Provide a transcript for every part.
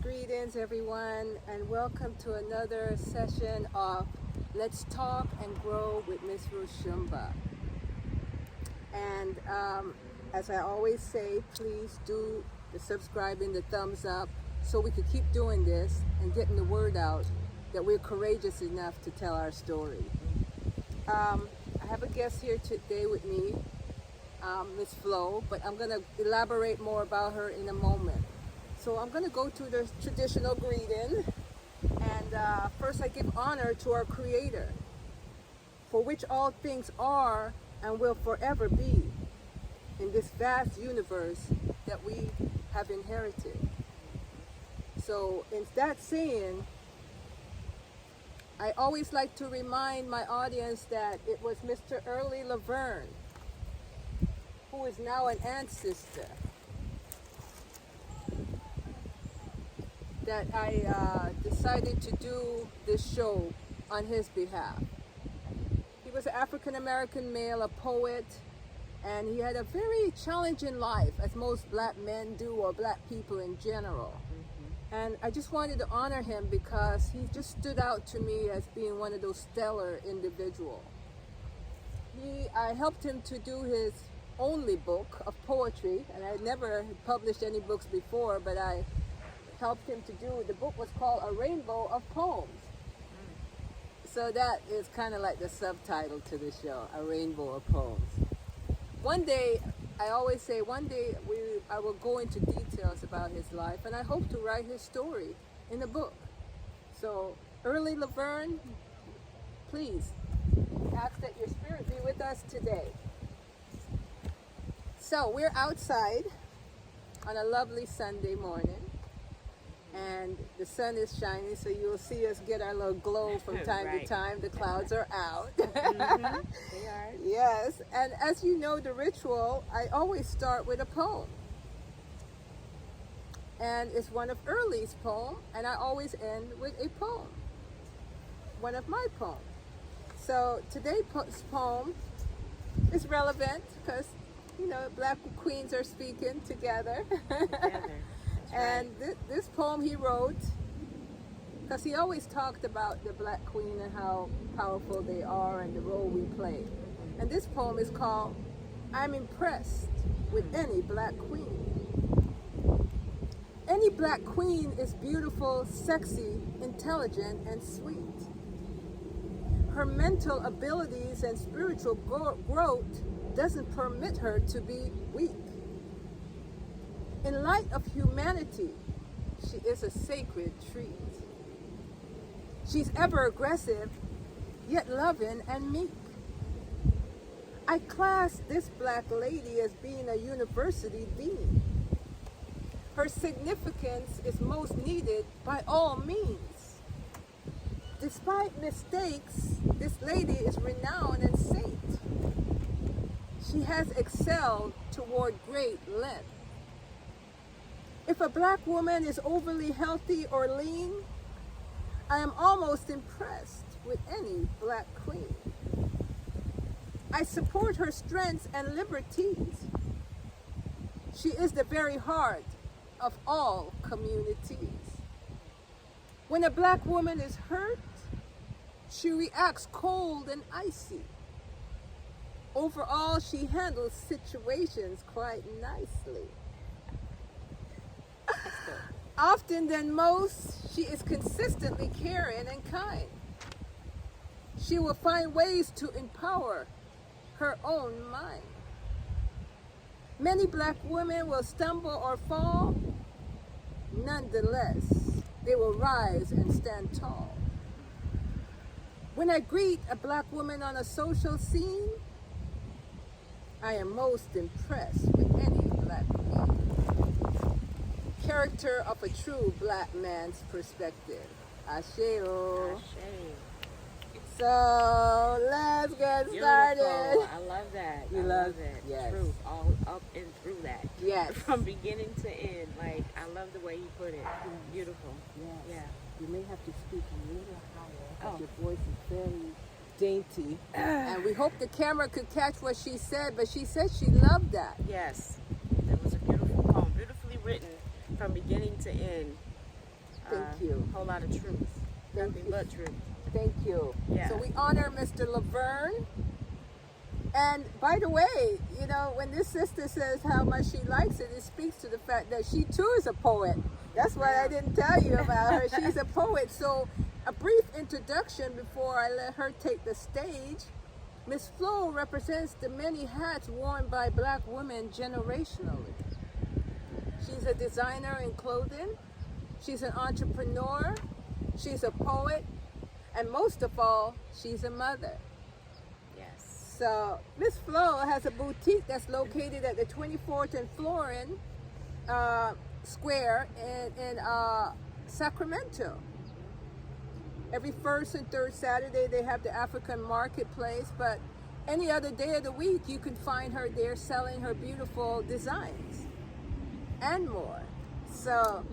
Greetings everyone, and welcome to another session of Let's Talk and Grow with Ms Roshumba. And as I always say, please do the subscribing, the thumbs up, so we could keep doing this and getting the word out that we're courageous enough to tell our story. I have a guest here today with me, Ms. Flo, but I'm going to elaborate more about her in a moment. So I'm going to go to the traditional greeting, and first I give honor to our Creator, for which all things are and will forever be in this vast universe that we have inherited. So in that saying, I always like to remind my audience that it was Mr. Early Laverne, who is now an ancestor, that I decided to do this show on his behalf. He was an African-American male, a poet, and he had a very challenging life, as most black men do, or black people in general. And I just wanted to honor him because he just stood out to me as being one of those stellar individuals. I helped him to do his only book of poetry, and I had never published any books before, but I helped him to do, the book was called A Rainbow of Poems. So that is kind of like the subtitle to the show, A Rainbow of Poems. One day, I always say, one day I will go into details about his life, and I hope to write his story in a book. So, Early Laverne, please ask that your spirit be with us today. So, we're outside on a lovely Sunday morning, and the sun is shining, so you'll see us get our little glow from time to time. The clouds are out. They are. Yes, and as you know the ritual, I always start with a poem. And it's one of Early's poems, and I always end with a poem. One of my poems. So today's poem is relevant because, you know, black queens are speaking together. And this poem he wrote, because he always talked about the black queen and how powerful they are and the role we play. And this poem is called, I'm Impressed with Any Black Queen. Any black queen is beautiful, sexy, intelligent, and sweet. Her mental abilities and spiritual growth doesn't permit her to be weak. In light of humanity, she is a sacred treat. She's ever aggressive, yet loving and meek. I class this black lady as being a university dean. Her significance is most needed by all means. Despite mistakes, this lady is renowned and saint. She has excelled toward great length. If a black woman is overly healthy or lean, I am almost impressed with any black queen. I support her strengths and liberties. She is the very heart of all communities. When a black woman is hurt, she reacts cold and icy. Overall, she handles situations quite nicely. Often than most, she is consistently caring and kind. She will find ways to empower her own mind. Many black women will stumble or fall. Nonetheless, they will rise and stand tall. When I greet a black woman on a social scene, I am most impressed with any black queen. Character of a true black man's perspective. Asheo. So let's get started. I love that. You love it. Yes. Truth, all up and through that. Yes. From beginning to end. Like, I love the way you put it. Beautiful. Yes. Yeah. You may have to speak a little higher because your voice is very dainty. And we hope the camera could catch what she said, but she said she loved that. Yes. That was a beautiful poem. Beautifully written. from beginning to end. Thank you. A whole lot of truth. Thank Nothing you. but truth. Thank you. Yeah. So we honor Mr. Laverne. And by the way, you know, when this sister says how much she likes it, it speaks to the fact that she too is a poet. That's what I didn't tell you about her. She's a poet. So a brief introduction before I let her take the stage. Ms. Flo represents the many hats worn by Black women generationally. She's a designer in clothing. She's an entrepreneur. She's a poet. And most of all, she's a mother. Yes. So Ms. Flo has a boutique that's located at the 24th and Florin Square in Sacramento. Every first and third Saturday they have the African marketplace, but any other day of the week you can find her there selling her beautiful designs and more. So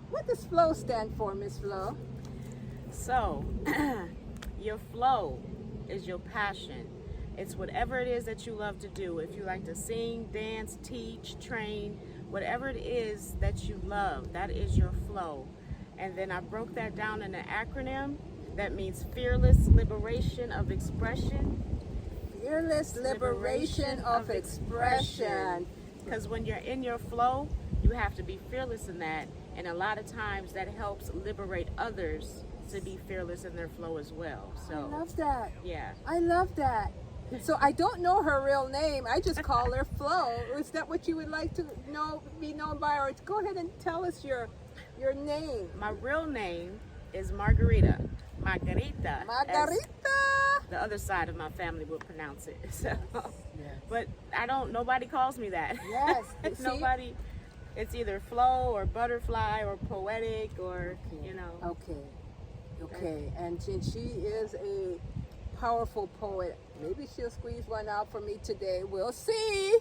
what does FLOW stand for, Ms. Flo? So, your flow is your passion. It's whatever it is that you love to do. If you like to sing, dance, teach, train, whatever it is that you love, that is your flow. And then I broke that down in an acronym that means fearless liberation of expression. Fearless liberation of expression. Because when you're in your flow, you have to be fearless in that. And a lot of times that helps liberate others to be fearless in their flow as well. So I love that. yeah. I love that. So I don't know her real name. I just call her Flo. Is that what you would like to be known by? Or go ahead and tell us your name. My real name is Margarita. Margarita. Margarita. As the other side of my family would pronounce it. So, Yes. but nobody calls me that. Yes. See? Nobody. It's either flow or butterfly or poetic or, you know. Okay. And she is a powerful poet. Maybe she'll squeeze one out for me today. We'll see.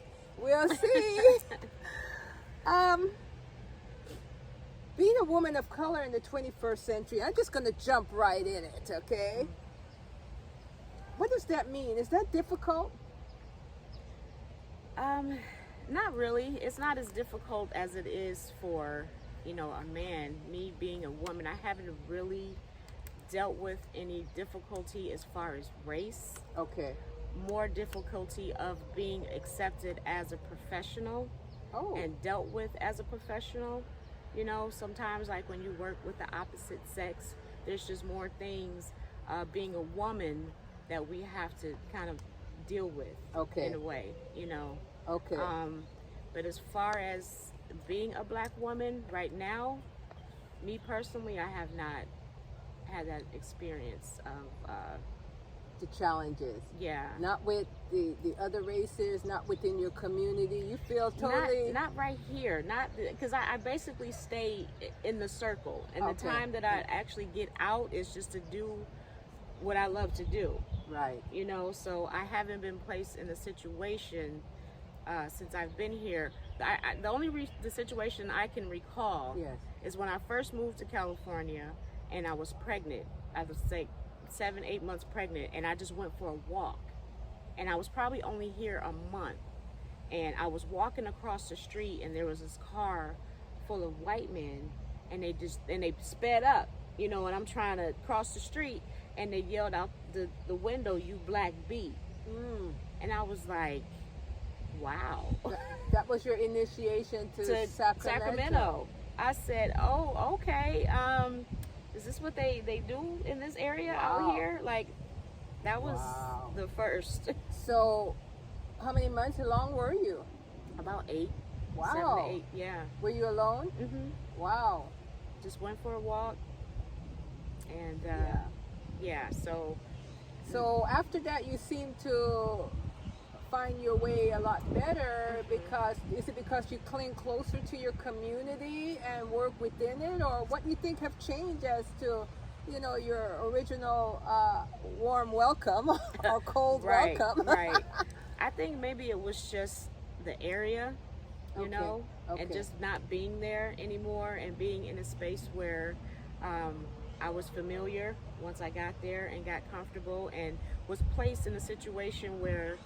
Being a woman of color in the 21st century, I'm just going to jump right in it, okay? What does that mean? Is that difficult? Not really. It's not as difficult as it is for, a man. Me being a woman, I haven't really dealt with any difficulty as far as race. Okay. More difficulty of being accepted as a professional and dealt with as a professional. Sometimes like when you work with the opposite sex, there's just more things being a woman that we have to kind of deal with in a way, Okay. But as far as being a Black woman right now, me personally, I have not had that experience of the challenges. Yeah. Not with the other races, not within your community. You feel totally... Not right here. Not because I basically stay in the circle. And the time that I actually get out is just to do what I love to do. Right. So I haven't been placed in a situation since I've been here. The only the situation I can recall is when I first moved to California and I was pregnant. I was like 7-8 months pregnant, and I just went for a walk, and I was probably only here a month, and I was walking across the street, and there was this car full of white men, and they sped up, and I'm trying to cross the street, and they yelled out the window, "You black bee." And I was like, wow. That was your initiation to Sacramento. I said, oh, okay. Is this what they do in this area out here? Like, that was the first. So, how many months along were you? About 8. Wow. 7 to 8, yeah. Were you alone? Mm-hmm. Wow. Just went for a walk. And, So, after that, you seemed to find your way a lot better. Because is it because you cling closer to your community and work within it, or what you think have changed as to your original warm welcome or cold welcome? Right. I think maybe it was just the area, and just not being there anymore and being in a space where I was familiar once I got there and got comfortable and was placed in a situation where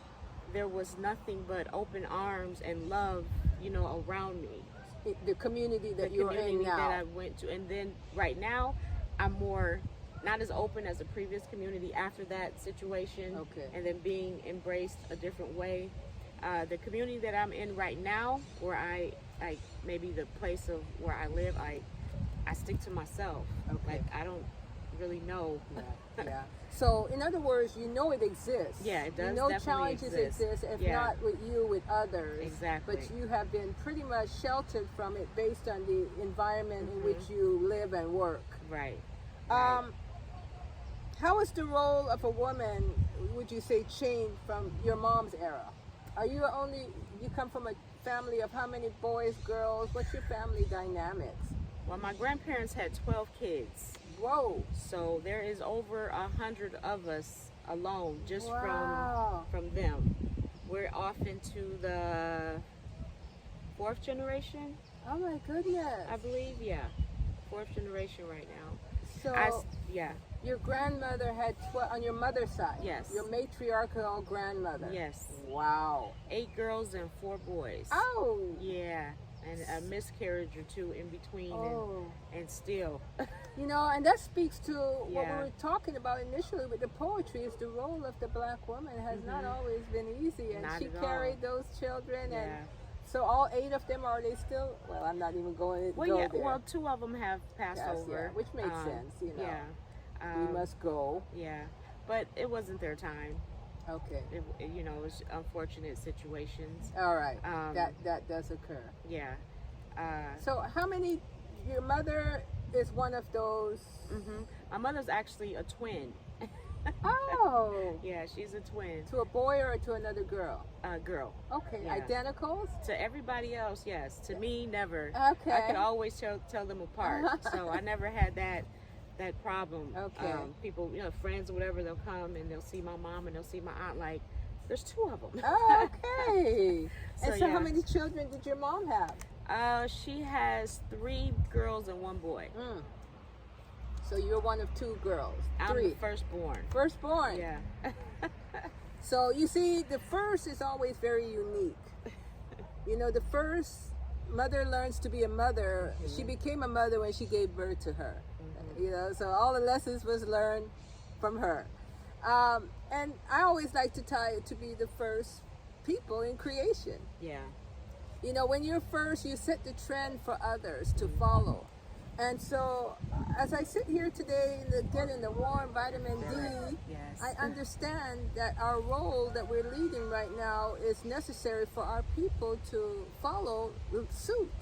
there was nothing but open arms and love, around me. The community that you're in now. That I went to, and then right now, I'm more not as open as the previous community after that situation. Okay. And then being embraced a different way. The community that I'm in right now, where I maybe the place of where I live, I stick to myself. Okay. Like I don't really know. Yeah. So in other words, it exists. Yeah, it does. Challenges exist, if not with you, with others. Exactly. But you have been pretty much sheltered from it based on the environment in which you live and work. Right. How is the role of a woman, would you say, changed from your mom's era? Are you you come from a family of how many boys, girls? What's your family dynamics? Well, my grandparents had 12 kids. Whoa. So there is over 100 of us alone just from them. We're off into the 4th generation. Oh my goodness. I believe, yeah. 4th generation right now. So your grandmother had 12 on your mother's side. Yes. Your matriarchal grandmother. Yes. Wow. 8 girls and 4 boys. Oh. Yeah. And a miscarriage or two in between, and still. And that speaks to what we were talking about initially with the poetry, is the role of the black woman has not always been easy, and she carried those children, and so all 8 of them, are they still, well, I'm not even going to go there. Well, 2 of them have passed over. Which makes sense, Yeah. We must go. Yeah, but it wasn't their time. Okay. It was unfortunate situations. All right. That does occur. Yeah. So how many? Your mother is one of those. Mm-hmm. My mother's actually a twin. Oh. Yeah, she's a twin. To a boy or to another girl? Girl. Okay. Yeah. Identicals? To everybody else, yes. To me, never. Okay. I could always tell them apart. So I never had that problem. Okay. People, friends or whatever, they'll come and they'll see my mom and they'll see my aunt. Like, there's 2 of them. Oh, okay. So how yeah. many children did your mom have? She has 3 girls and 1 boy. Mm. So you're one of 2 girls. I'm 3. the firstborn. Firstborn. Yeah. So you see, the first is always very unique. The first mother learns to be a mother. She became a mother when she gave birth to her. So all the lessons was learned from her. And I always like to tie it to be the first people in creation. Yeah. When you're first, you set the trend for others to follow. And so as I sit here today, getting the warm vitamin D, yes. I understand that our role that we're leading right now is necessary for our people to follow suit.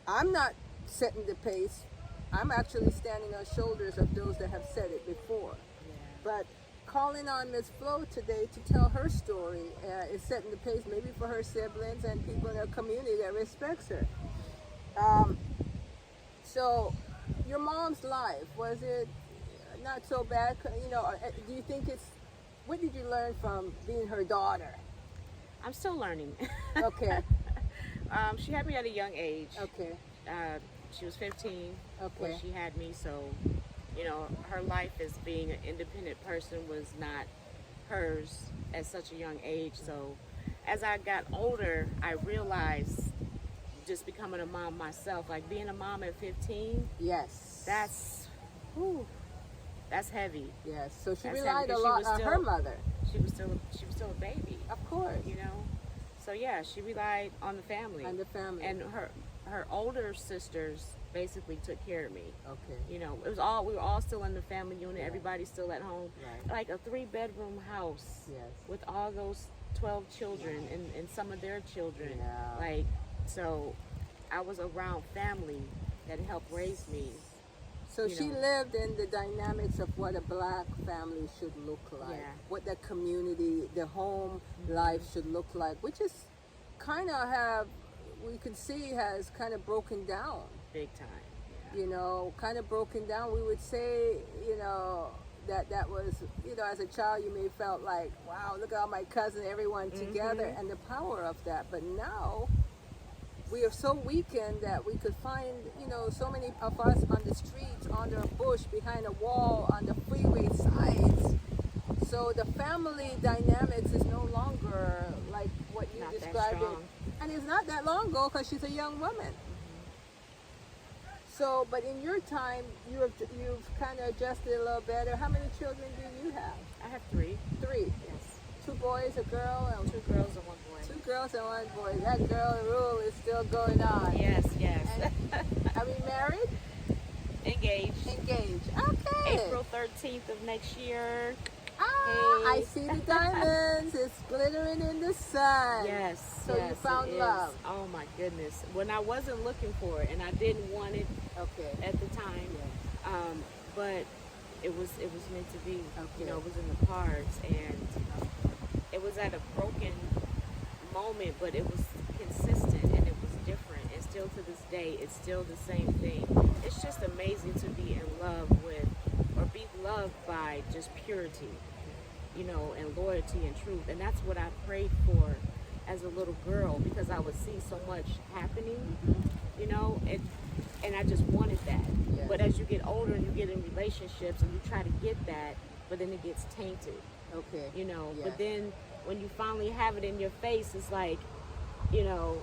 I'm not setting the pace. I'm actually standing on shoulders of those that have said it before. Yeah. But calling on Ms. Flo today to tell her story is setting the pace maybe for her siblings and people in her community that respects her. So your mom's life, was it not so bad? Do you think what did you learn from being her daughter? I'm still learning. Okay. She had me at a young age. Okay. She was 15 when she had me, so her life as being an independent person was not hers at such a young age. So as I got older, I realized, just becoming a mom myself, like being a mom at 15, yes, that's heavy. Yes. So she That's relied a lot on her mother. She was still a baby, of course. So yeah, she relied on the family. And her older sisters basically took care of me. Okay. We were all still in the family unit. Right. Everybody's still at home. Right. Like a 3-bedroom house. Yes. With all those 12 children and some of their children. Yeah. So I was around family that helped raise me. So she lived in the dynamics of what a black family should look like, what the community, the home life should look like, which is kind of we could see has kind of broken down. Big time. Kind of broken down. We would say, that was, as a child you may have felt like, wow, look at all my cousins, everyone together, and the power of that. But now we are so weakened that we could find, so many of us on the streets, under a bush, behind a wall, on the freeway sides, So the family dynamics is no longer like what you Not that described it. strong. And it's not that long ago because she's a young woman. So, but in your time, you've kind of adjusted a little better. How many children do you have? I have 3. 3. Yes. 2 boys, a girl, and 2 girls and 1 boy. 2 girls and 1 boy. That girl rule is still going on. Yes, yes. And are we married? Engaged. Engaged. Okay. April 13th of next year. Ah, Hey. I see the diamonds. It's glittering in the sun. Yes. So yes, you found it is. love. Oh my goodness. When I wasn't looking for it and I didn't want it at the time, but it was meant to be. Okay. You know, it was in the cards, and it was at a broken moment, but it was consistent and it was different. And still to this day, it's still the same thing. It's just amazing to be in love with, or be loved by just purity, you know, and loyalty and truth. And that's what I prayed for as a little girl, because I would see so much happening, you know, and I just wanted that. Yes. But as you get older and you get in relationships and you try to get that, but then it gets tainted, Okay. you know. Yes. But then when you finally have it in your face, it's like, you know,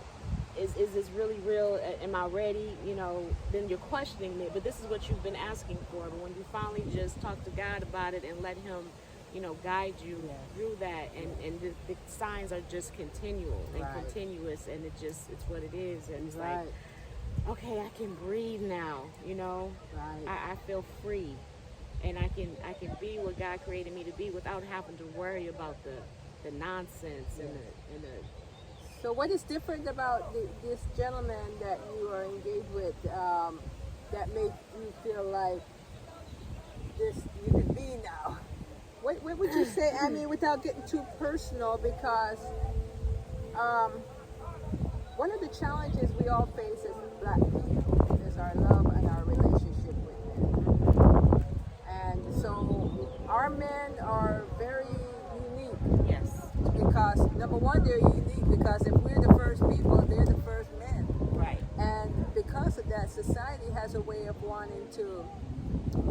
is this really real? Am I ready? You know, then you're questioning it. But this is what you've been asking for. But when you finally just talk to God about it and let Him, you know, guide you through that, and the signs are just continual and continuous, and it's what it is. And it's like, okay, I can breathe now, you know. I feel free, and I can be what God created me to be without having to worry about the nonsense and the. So what is different about this gentleman that you are engaged with that made you feel like this you can be now? What would you say? I mean, without getting too personal, because one of the challenges we all face as Black people is our love and our relationship with men. And so our men are very unique. Yes. Because number one, they're unique because if we're the first people, they're the first men. Right. And because of that, society has a way of wanting to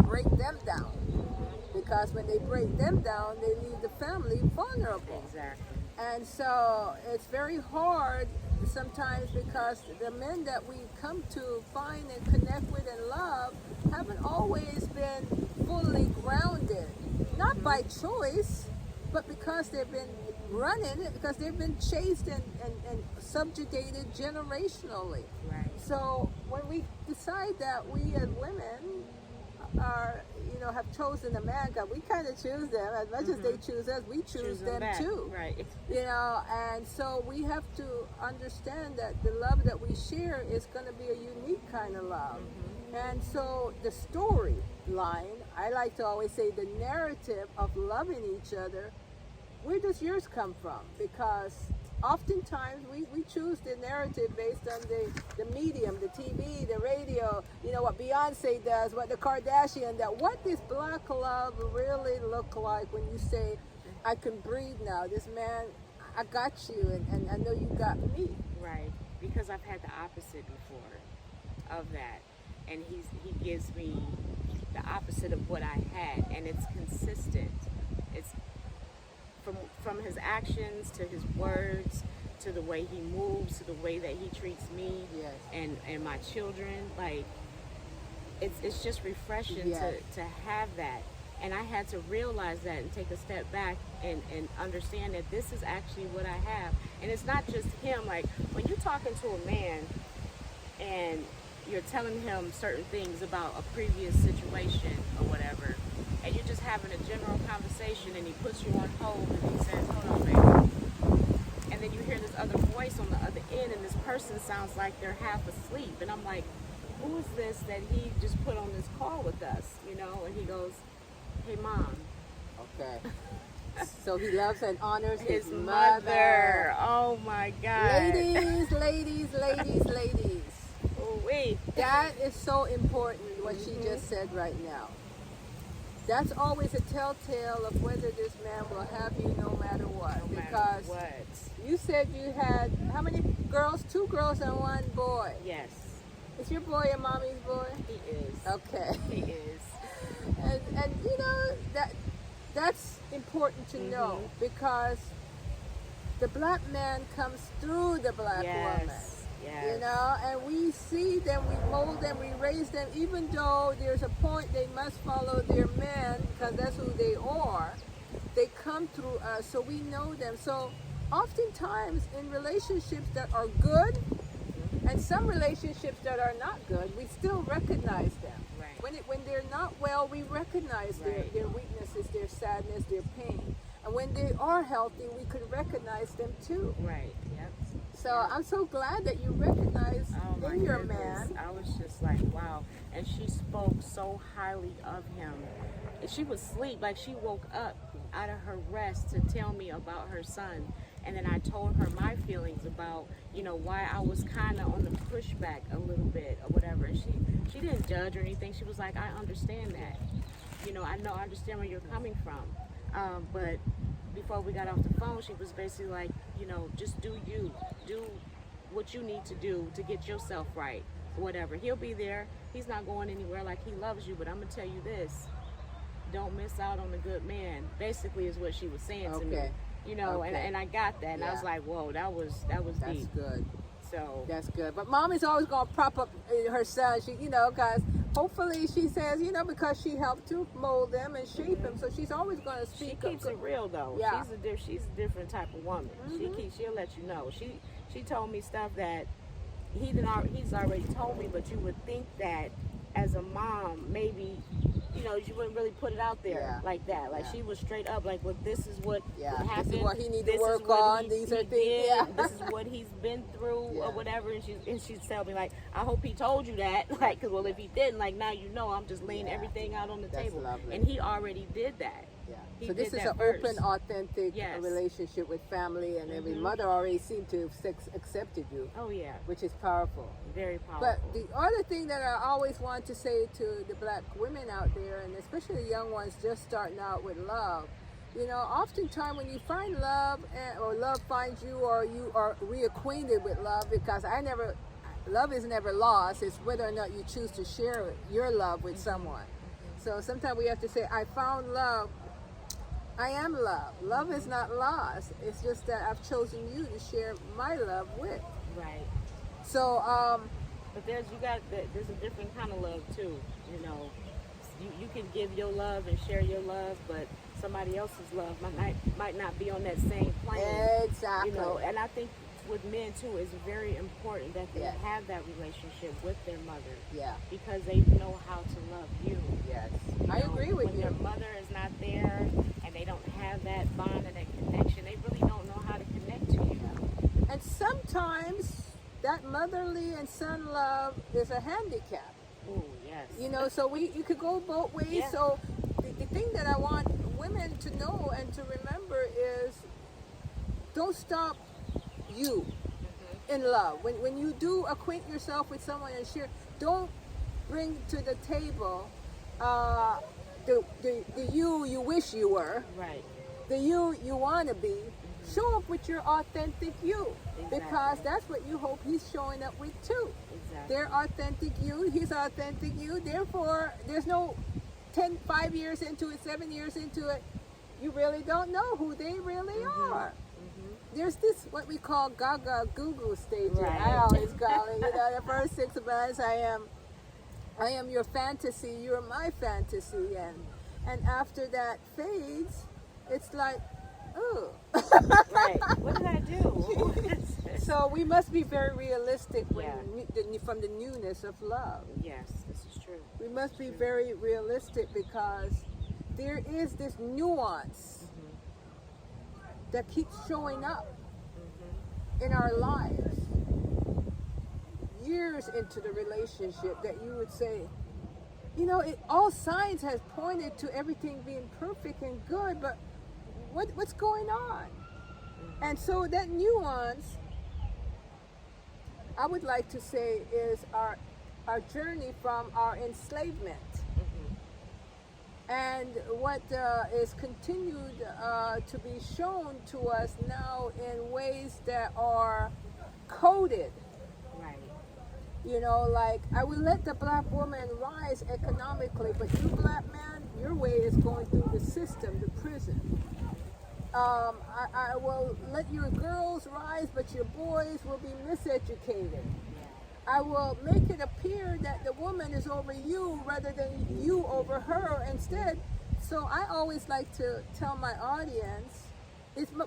break them down. Because when they break them down, they leave the family vulnerable. Exactly. And so it's very hard sometimes because the men that we come to find and connect with and love haven't always been fully grounded. Not by choice, but because they've been running, because they've been chased and subjugated generationally. Right. So when we decide that we as women are, you know, have chosen a man, God, we kind of choose them as much as they choose us. We choose them back. too. Right. You know, and so we have to understand that the love that we share is going to be a unique kind of love. And so the storyline, I like to always say the narrative of loving each other, where does yours come from? Because oftentimes we choose the narrative based on the medium, the TV, the radio, you know, what Beyonce does, what the Kardashian does. What does Black love really look like when you say, I can breathe now, this man, I got you, and I know you got me. Right. Because I've had the opposite before of that. And he gives me the opposite of what I had, and it's consistent. It's from his actions to his words to the way he moves to the way that he treats me and my children. Like it's just refreshing to have that. And I had to realize that and take a step back and understand that this is actually what I have. And it's not just him. Like when you're talking to a man and you're telling him certain things about a previous situation or whatever, and you're just having a general conversation and he puts you on hold and he says, hold on, baby. And then you hear this other voice on the other end and this person sounds like they're half asleep. And I'm like, who is this that he just put on this call with us, you know? And he goes, hey, Mom. Okay. So he loves and honors his mother. Oh, my God. Ladies. Oh, wait. That is so important, what she just said right now. That's always a telltale of whether this man will have you no matter what. No because matter what. You said you had, how many girls? 2 girls and 1 boy. Yes. Is your boy a mommy's boy? He is. Okay. He is. And you know, that that's important to know, because the black man comes through the black woman. Yes. You know, and we see them, we mold them, we raise them, even though there's a point they must follow their men because that's who they are. They come through us, so we know them. So oftentimes in relationships that are good and some relationships that are not good, we still recognize them. Right. When they're not well, we recognize their weaknesses, their sadness, their pain. And when they are healthy, we could recognize them too. Right. Yep. So I'm so glad that you recognize in your man. I was just like, wow. And she spoke so highly of him. And she was asleep, like she woke up out of her rest to tell me about her son. And then I told her my feelings about, you know, why I was kind of on the pushback a little bit or whatever. And she didn't judge or anything. She was like, I understand that. You know, I understand where you're coming from. But before we got off the phone, she was basically like, you know, just do you. Do what you need to do to get yourself right. Whatever. He'll be there. He's not going anywhere. Like, he loves you. But I'm going to tell you this. Don't miss out on a good man. Basically is what she was saying to me. You know, and I got that. And I was like, whoa, that was deep. That's good. So that's good. But mom is always going to prop up her son. She, you know, because hopefully she says, you know, because she helped to mold them and shape them. So she's always going to speak. She keeps it real though. Yeah. She's a different type of woman. She'll let you know. She told me stuff that he's already told me, but you would think that as a mom, maybe, you know, you wouldn't really put it out there like that. Like she was straight up like, well, this is what happened. This is what he needs to work on. These are things. This is what he's been through or whatever. And she's telling me like, I hope he told you that. Like, cause well, if he didn't, like now you know, I'm just laying everything out on the table. Lovely. And he already did that. So this is an open, authentic relationship with family, and every mother already seemed to have accepted you. Oh yeah. Which is powerful. Very powerful. But the other thing that I always want to say to the black women out there, and especially the young ones just starting out with love, you know, oftentimes when you find love, or love finds you, or you are reacquainted with love, because love is never lost. It's whether or not you choose to share your love with someone. So sometimes we have to say, I found love. I am love. Love is not lost. It's just that I've chosen you to share my love with. Right. So, but there's a different kind of love too. You know, you can give your love and share your love, but somebody else's love might not be on that same plane. Exactly. You know, and I think with men too, it's very important that they have that relationship with their mother. Yeah. Because they know how to love you. Yes. I agree with you. When their mother is not there and they don't have that bond and that connection, they really don't know how to connect to you. And sometimes that motherly and son love is a handicap. Oh, yes. You know, so you could go both ways. Yeah. So the thing that I want women to know and to remember is don't stop you in love. When you do acquaint yourself with someone and share, don't bring to the table the you wish you were, right? The you want to be. Show up with your authentic you, because that's what you hope he's showing up with too. Exactly. Their authentic you, his authentic you. Therefore, there's no 5 years into it, 7 years into it, you really don't know who they really are. There's this what we call gaga goo stage. Right. I always call it. You know, the first 6 months I am your fantasy, you're my fantasy, and after that fades, it's like, oh. Right. What did I do? So we must be very realistic from the newness of love. Yes, this is true. We must be very realistic, because there is this nuance that keeps showing up in our lives years into the relationship, that you would say, you know, all signs has pointed to everything being perfect and good, but what's going on? And so that nuance, I would like to say, is our journey from our enslavement. And what is continued to be shown to us now in ways that are coded. Right. You know, like, I will let the black woman rise economically, but you black man, your way is going through the system, the prison. I will let your girls rise, but your boys will be miseducated. I will make it appear that the woman is over you rather than you over her instead. So I always like to tell my audience,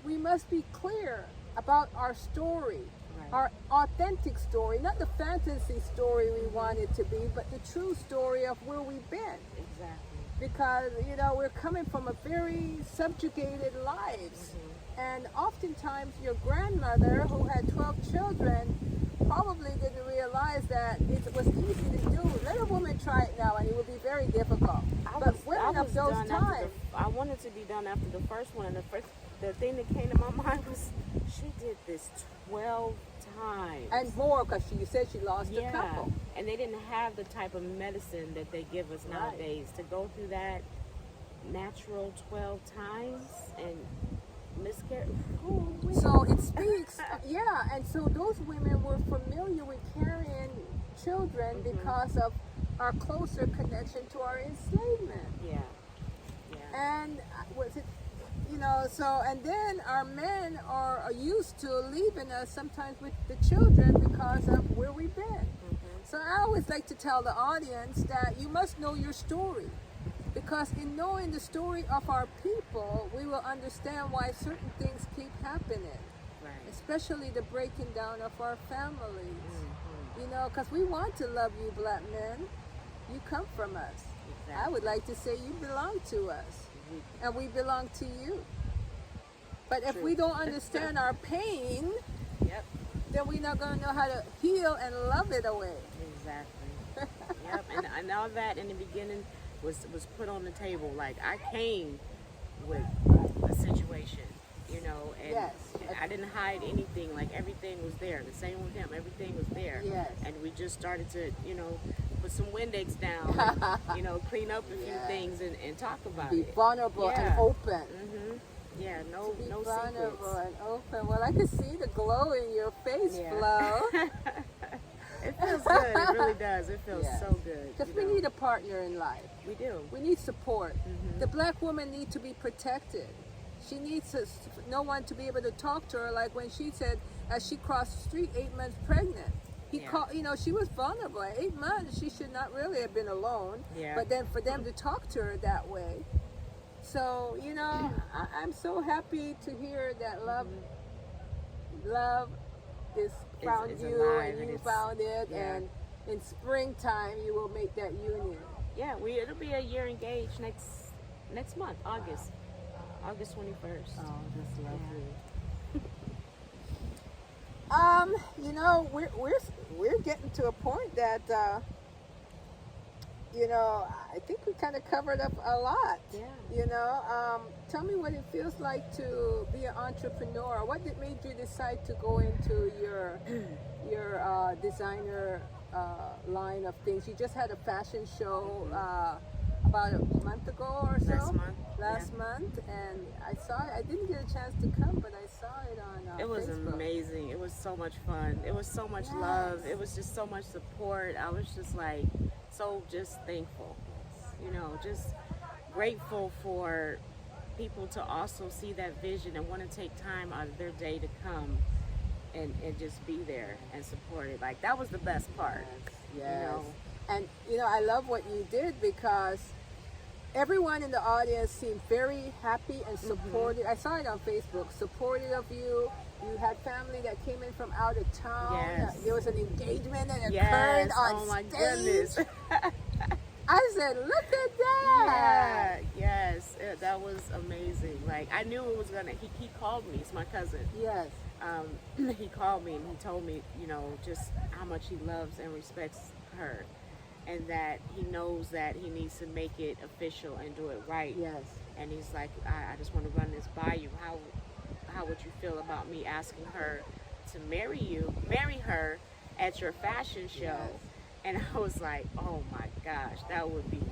we must be clear about our story, our authentic story, not the fantasy story we want it to be, but the true story of where we've been. Exactly. Because, we're coming from a very subjugated lives. And oftentimes your grandmother, who had 12 children, probably didn't realize that it was easy to do. Let a woman try it now, and it would be very difficult. But women of those times, I wanted to be done after the first one, and the thing that came to my mind was she did this 12 times and more, because you said she lost a couple. And they didn't have the type of medicine that they give us nowadays to go through that natural 12 times and miscarriage. So it speaks, and so those women were familiar with carrying children because of our closer connection to our enslavement. And was it, and then our men are used to leaving us sometimes with the children because of where we've been. So I always like to tell the audience that you must know your story. Because in knowing the story of our people, we will understand why certain things keep happening. Especially the breaking down of our families. Because we want to love you, black men. You come from us. I would like to say you belong to us. And we belong to you. But if we don't understand our pain, then we're not going to know how to heal and love it away. Exactly. And all that in the beginning was put on the table. Like, I came with a situation, and I didn't hide anything. Like, everything was there. The same with him, everything was there. And we just started to, put some Windex down, and, clean up a few things and talk about it. Be vulnerable and open. No vulnerable secrets. And open. Well, I can see the glow in your face, Flo. It feels good. It really does. It feels so good. Because we need a partner in life. We do. We need support. The black woman needs to be protected. She needs no one to be able to talk to her, like when she said, as she crossed the street, 8 months pregnant. He called, she was vulnerable. At 8 months, she should not really have been alone. But then for them to talk to her that way. So, I'm so happy to hear that love is found it's you alive, and you found it, and in springtime you will make that union. It'll be a year engaged next month, August 21st. Oh, that's lovely. We're getting to a point that I think we kind of covered up a lot. Tell me what it feels like to be an entrepreneur. What made you decide to go into your designer line of things? You just had a fashion show about a month ago or so. Last month, and I saw it. I didn't get a chance to come, but I saw it on It was Facebook. amazing. It was so much fun. It was so much love. It was just so much support. I was just just thankful. Just grateful for people to also see that vision and want to take time out of their day to come and just be there and support it. Like, that was the best part. And I love what you did, because everyone in the audience seemed very happy and supportive. I saw it on Facebook, supportive of you. You had family that came in from out of town. There was an engagement that occurred on oh my stage. Goodness. I said, look at that. That was amazing. Like, I knew it was gonna, he called me. It's my cousin. He called me and he told me, just how much he loves and respects her, and that he knows that he needs to make it official and do it right. And he's like, I just want to run this by you. How would you feel about me asking her to marry her at your fashion show? And I was like, oh my gosh, that would be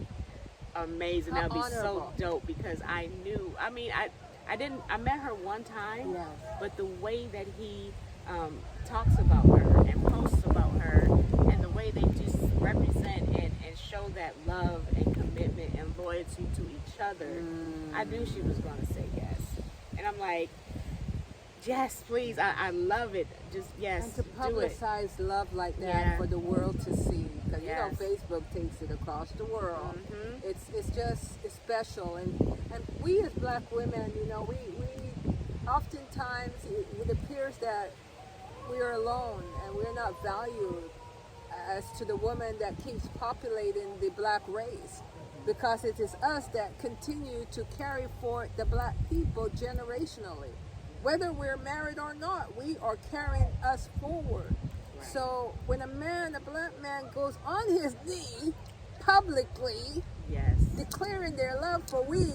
amazing. That would be so dope, because I knew, I met her one time, but the way that he talks about her and posts about her, and the way they just represent and show that love and commitment and loyalty to each other, I knew she was going to say yes. And I'm like, yes, please. I love it. Just, yes, and to do it. publicize love like that for the world to see. Because, you know, Yes. Facebook takes it across the world. Mm-hmm. It's special. And we as black women, you know, we oftentimes, it appears that we are alone and we're not valued as to the woman that keeps populating the black race, because it is us that continue to carry forth the black people generationally. Whether we're married or not, we are carrying us forward. Right. So when a black man goes on his knee publicly, Yes. declaring their love for we,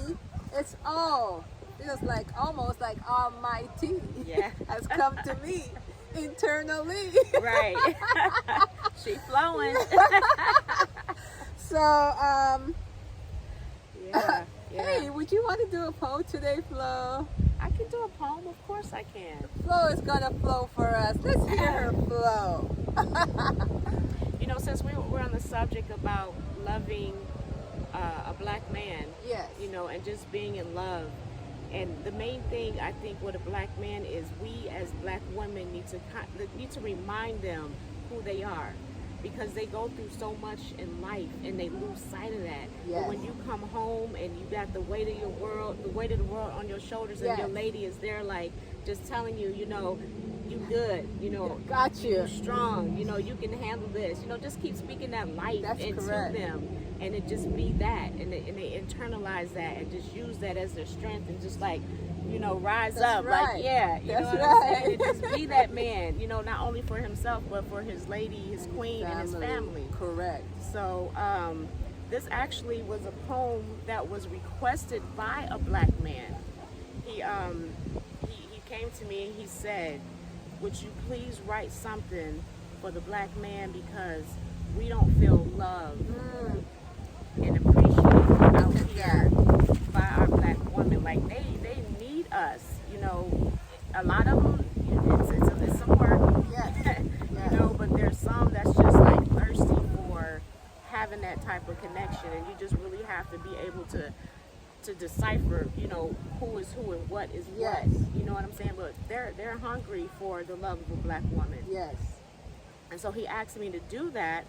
it's all feels like almost like Almighty has come to me internally. Right. She flowing. So, Yeah. hey, would you want to do a poem today, Flo? I can do a poem, of course I can. Flo is gonna flow for us. Let's hear her flow. You know, since we're on the subject about loving a black man, Yes. you know, and just being in love. And the main thing I think with a black man is we as black women need to remind them who they are, because they go through so much in life and they lose sight of that. Yes. But when you come home and you got the weight of the world on your shoulders, and your lady is there like just telling you, you know, you good, you know, Got you. you're strong, you know, you can handle this, you know, just keep speaking that life into them, and it just be that, and they internalize that and just use that as their strength, and just like, you know, rise up, like, yeah, you know what I'm saying, and just be that man, you know, not only for himself but for his lady, his queen, and his family. Correct. So this actually was a poem that was requested by a black man. He came to me and he said, would you please write something for the black man, because we don't feel loved and appreciated out here by our black women. Like they need us, you know. A lot of them, it's some work, you know, but there's some that's just like thirsty for having that type of connection, and you just really have to be able to decipher, you know, who is who and what is what. You know what I'm saying? But they're hungry for the love of a black woman. Yes. And so he asked me to do that,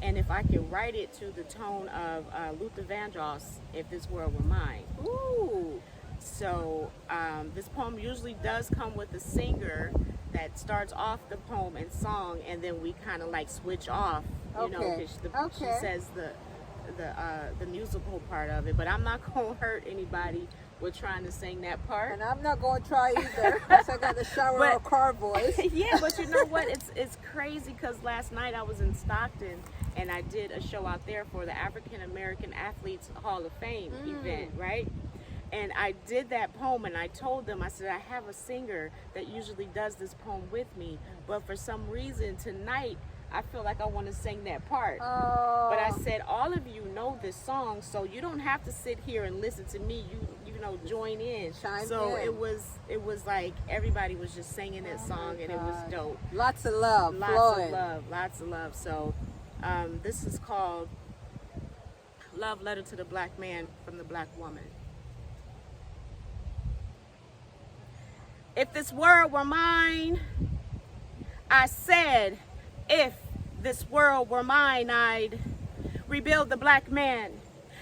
and if I could write it to the tone of Luther Vandross, If This World Were Mine. Ooh. So this poem usually does come with a singer that starts off the poem in song, and then we kind of like switch off, you know, because she says the musical part of it. But I'm not going to hurt anybody with trying to sing that part. And I'm not going to try either, because I got the shower or car voice. Yeah, but you know what? It's crazy, because last night I was in Stockton, and I did a show out there for the African American Athletes Hall of Fame event, right? And I did that poem, and I told them, I said, I have a singer that usually does this poem with me, but for some reason tonight, I feel like I want to sing that part. Oh. But I said, all of you know this song, so you don't have to sit here and listen to me. You know, join in. So it was like everybody was just singing that song, and it was dope. Lots of love. Lots of love. So this is called Love Letter to the Black Man from the Black Woman. If this world were mine, I said, if this world were mine, I'd rebuild the black man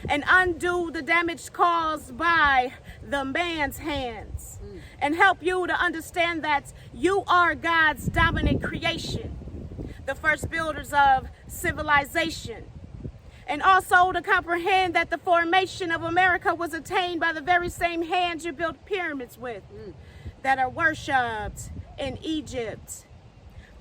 and undo the damage caused by the man's hands, and help you to understand that you are God's dominant creation, the first builders of civilization, and also to comprehend that the formation of America was attained by the very same hands you built pyramids with, that are worshipped in Egypt.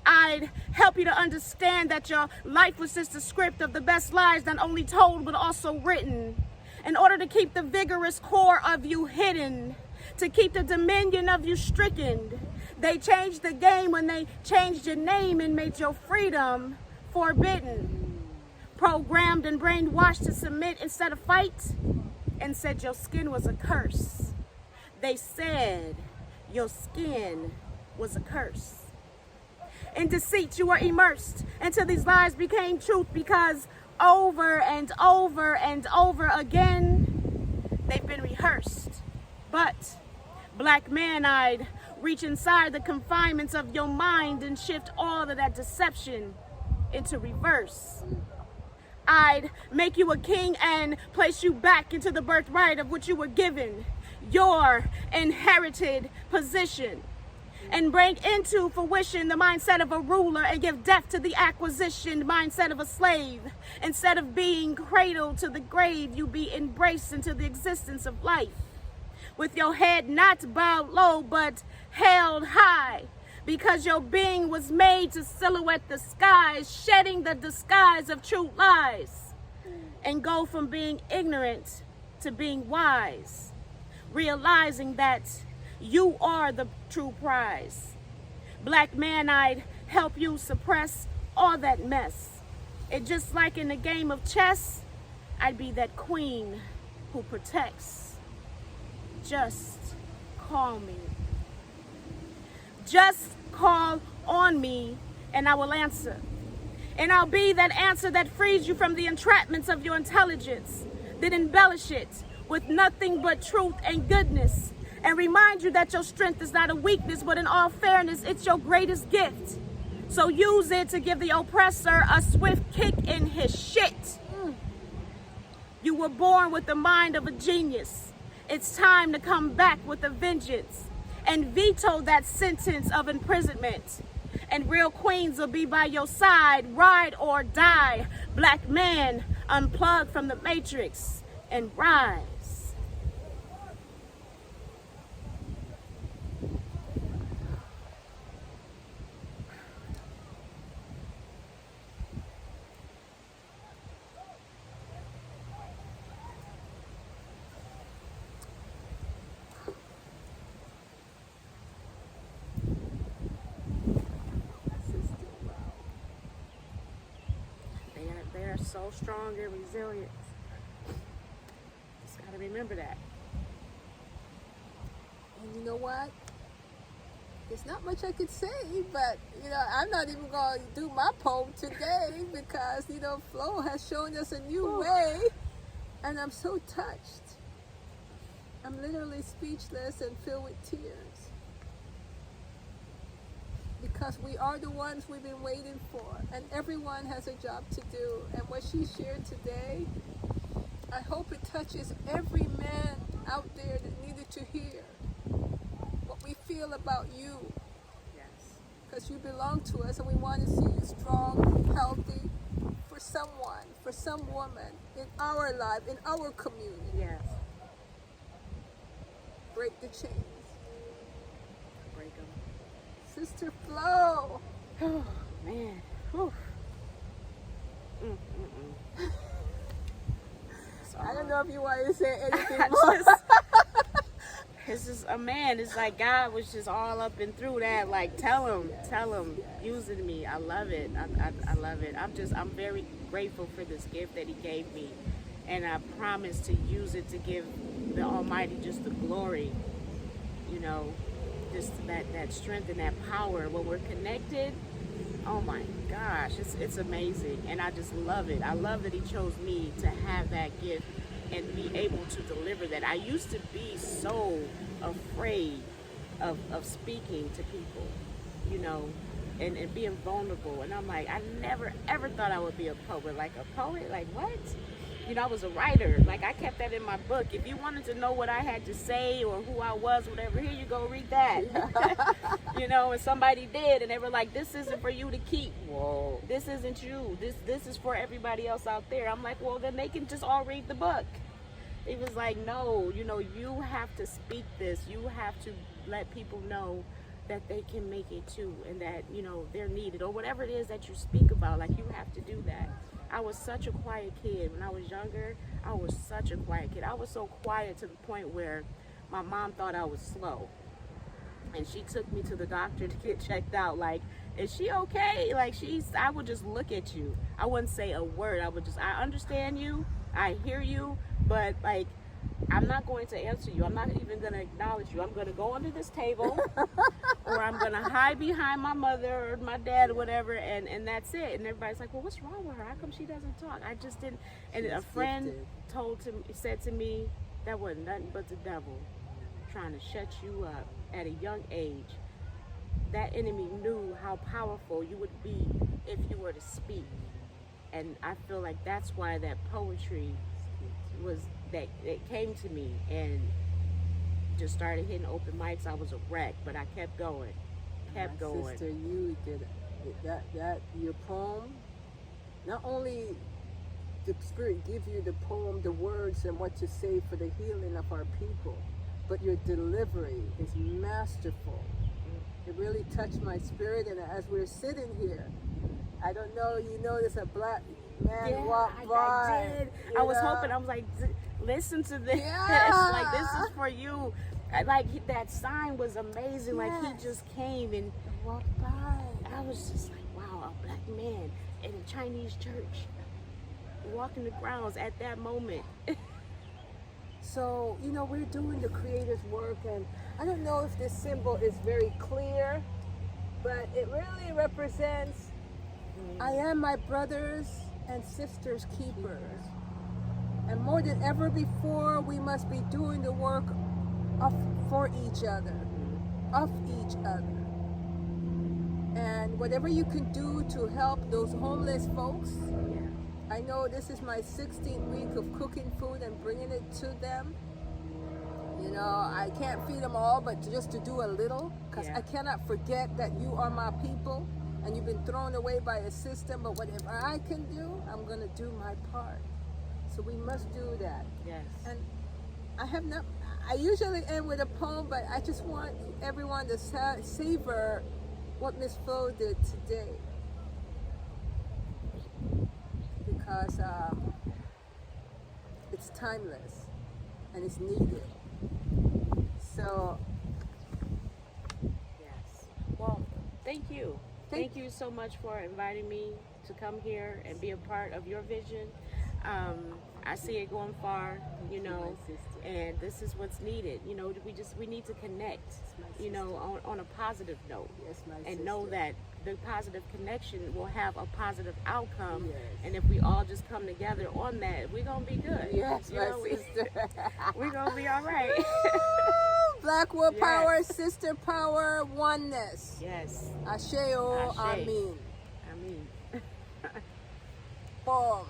I'd help you to understand that your life was just a script of the best lies, not only told but also written, in order to keep the vigorous core of you hidden, to keep the dominion of you stricken. They changed the game when they changed your name and made your freedom forbidden. Programmed and brainwashed to submit instead of fight, and said your skin was a curse. They said your skin was a curse. In deceit you were immersed until these lies became truth, because over and over and over again. They've been rehearsed. But, black man, I'd reach inside the confinements of your mind and shift all of that deception into reverse. I'd make you a king and place you back into the birthright of what you were given, your inherited position, and bring into fruition the mindset of a ruler and give death to the acquisition mindset of a slave. Instead of being cradled to the grave, you be embraced into the existence of life, with your head not bowed low but held high, because your being was made to silhouette the skies, shedding the disguise of true lies, and go from being ignorant to being wise, realizing that you are the true prize. Black man, I'd help you suppress all that mess. And just like in the game of chess, I'd be that queen who protects. Just call me. Just call on me and I will answer. And I'll be that answer that frees you from the entrapments of your intelligence, that embellish it with nothing but truth and goodness, and remind you that your strength is not a weakness, but in all fairness, it's your greatest gift. So use it to give the oppressor a swift kick in his shit. You were born with the mind of a genius. It's time to come back with a vengeance and veto that sentence of imprisonment. And real queens will be by your side, ride or die. Black man, unplug from the matrix and rise. They are so strong and resilient. Just gotta remember that. And you know what? There's not much I could say, but I'm not even going to do my poem today because Flo has shown us a new way, and I'm so touched. I'm literally speechless and filled with tears. Because we are the ones we've been waiting for, and everyone has a job to do. And what she shared today, I hope it touches every man out there that needed to hear what we feel about you. Yes. Because you belong to us, and we want to see you strong, healthy, for someone, for some woman in our life, in our community. Yes. Break the chains. Break them. Sister Flo. Oh, man. Whew. I don't know if you want to say anything more. It's just a man. It's like God was just all up and through that. Like, tell him, using me. I love it. I love it. I'm very grateful for this gift that he gave me. And I promise to use it to give the Almighty just the glory, just that strength and that power. When we're connected, oh my gosh, it's amazing. And I just love it. I love that he chose me to have that gift and be able to deliver that. I used to be so afraid of speaking to people, and being vulnerable. And I'm like, I never ever thought I would be a poet. Like a poet? Like what? I was a writer. Like I kept that in my book. If you wanted to know what I had to say or who I was, whatever, here you go, read that. And somebody did, and they were like, this isn't for you to keep. Whoa. This isn't you. This is for everybody else out there. I'm like, well, then they can just all read the book. It was like, no, you have to speak this. You have to let people know that they can make it too, and that, they're needed, or whatever it is that you speak about. Like, you have to do that. I was such a quiet kid. When I was younger, I was such a quiet kid. I was so quiet to the point where my mom thought I was slow. And she took me to the doctor to get checked out. Like, is she okay? Like, I would just look at you. I wouldn't say a word. I understand you. I hear you. But, like, I'm not going to answer you. I'm not even going to acknowledge you. I'm going to go under this table or I'm going to hide behind my mother or my dad or whatever, and that's it. And everybody's like, well, what's wrong with her? How come she doesn't talk? I just didn't. And a friend said to me, that wasn't nothing but the devil trying to shut you up at a young age. That enemy knew how powerful you would be if you were to speak. And I feel like that's why that poetry was, that it came to me, and just started hitting open mics. I was a wreck, but I kept going, going. Sister, you did that your poem, not only the Spirit give you the poem, the words, and what to say for the healing of our people, but your delivery is masterful. It really touched my spirit, and as we're sitting here, I don't know, you notice a black man walked by. I did. I was hoping, I was like, listen to this. Like, this is for you. Like, that sign was amazing. Like, he just came and walked by. I was just like, wow, a black man in a Chinese church walking the grounds at that moment. So, you know, we're doing the Creator's work, and I don't know if this symbol is very clear, but it really represents, I am my brothers and sisters' keepers. And more than ever before, we must be doing the work for each other, of each other. And whatever you can do to help those homeless folks, I know this is my 16th week of cooking food and bringing it to them. You know, I can't feed them all, but just to do a little, because I cannot forget that you are my people and you've been thrown away by a system, but whatever I can do, I'm going to do my part. So we must do that. Yes. And I usually end with a poem, but I just want everyone to savor what Ms. Flo did today. Because it's timeless and it's needed. So, yes. Well, thank you. Thank you so much for inviting me to come here and be a part of your vision. I see it going far, you know, and this is what's needed. You know, we need to connect, you know, on a positive note, and know that the positive connection will have a positive outcome. And if we all just come together on that, we're gonna be good. Yes, you know, we're gonna be all right. Black World Power, Sister Power, Oneness. Yes. Asheo, Amin. Amin. Boom.